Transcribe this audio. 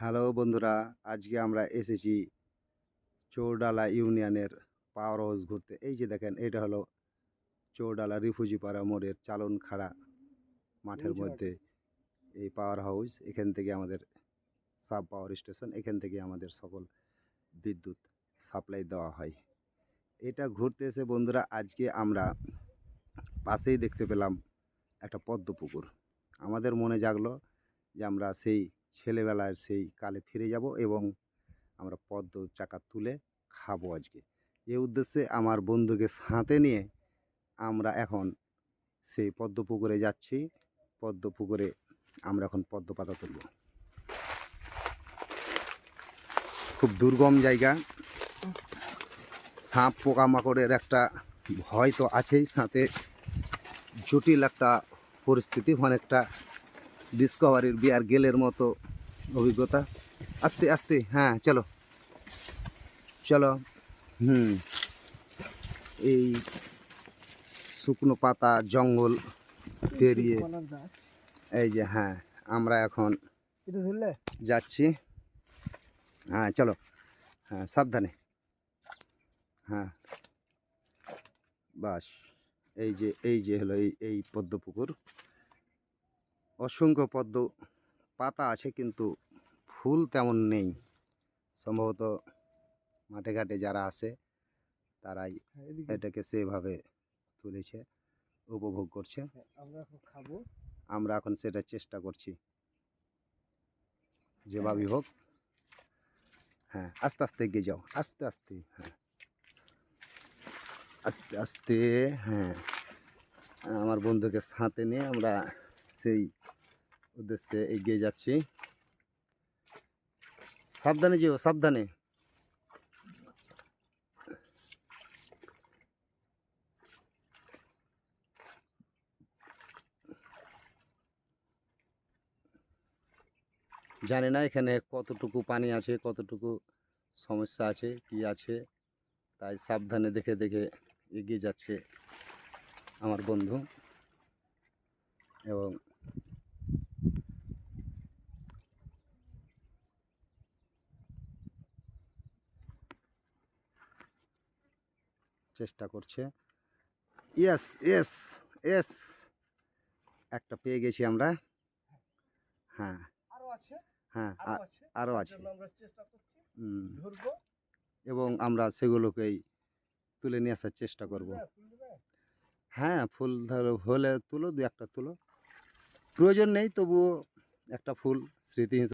Hello বন্ধুরা, আজকে আমরা এসেছি চৌডালা ইউনিয়নের পাওয়ার হাউস ঘুরতে। এই যে দেখেন, এটা হলো চৌডালা রিফিউজি পাড়া মোড়ের চালন খাড়া মাঠের মধ্যে এই পাওয়ার হাউস। এখান থেকে আমাদের সাব পাওয়ার স্টেশন, এখান থেকে আমাদের সকল বিদ্যুৎ সাপ্লাই দেওয়া হয়। এটা ঘুরতে এসে বন্ধুরা আজকে আমরা পাশেই দেখতে পেলাম একটা পদ্ম পুকুর। আমাদের মনে জাগলো যে আমরা সেই ছেলেবেলার সেই কালে ফিরে যাব এবং আমরা পদ্ম চাকা তুলে খাবো আজকে। এই উদ্দেশ্যে আমার বন্ধুকে সাথে নিয়ে আমরা এখন সেই পদ্ম পুকুরে যাচ্ছি। পদ্ম পুকুরে আমরা এখন পদ্ম পাতা তুলব। খুব দুর্গম জায়গা, সাপ পোকামাকড়ের একটা ভয় তো আছেই, সাথে জটিল একটা পরিস্থিতি, অনেকটা ডিসকভারির বিয়ার গেলের মতো অভিজ্ঞতা। আস্তে আস্তে, হ্যাঁ চলো চলো। এই শুকনো পাতা জঙ্গল পেরিয়ে এই যে, হ্যাঁ আমরা এখন যাচ্ছি। হ্যাঁ চলো, হ্যাঁ সাবধানে। হ্যাঁ বাস, এই যে হলো এই পদ্ম পুকুর। অসংখ্য পদ্ম পাতা আছে কিন্তু ফুল তেমন নেই। সম্ভবত মাঠে ঘাটে যারা আছে তারাই এটাকে সেভাবে তুলেছে, উপভোগ করছে। আমরা এখন সেটা চেষ্টা করছি যেভাবেই হোক। হ্যাঁ আস্তে আস্তে এগিয়ে যাও, আস্তে আস্তে, হ্যাঁ আস্তে আস্তে। হ্যাঁ আমার বন্ধুকে সাথে নিয়ে আমরা সেই উদ্দেশ্যে এগিয়ে যাচ্ছি। সাবধানে যেও, সাবধানে। জানি না এখানে কতটুকু পানি আছে, কতটুকু সমস্যা আছে, কি আছে, তাই সাবধানে দেখে দেখে এগিয়ে যাচ্ছে আমার বন্ধু। এবং চেষ্টা করছে। ইয়েস ইয়েস ইয়েস, একটা পেয়ে গেছি আমরা। হ্যাঁ হ্যাঁ আরও আছে। এবং আমরা সেগুলোকেই তুলে নিয়ে আসার চেষ্টা করব। হ্যাঁ ফুল ধরো হলে তুলো, দু একটা তুলো, প্রয়োজন নেই, তবুও একটা ফুল স্মৃতি হিসেবে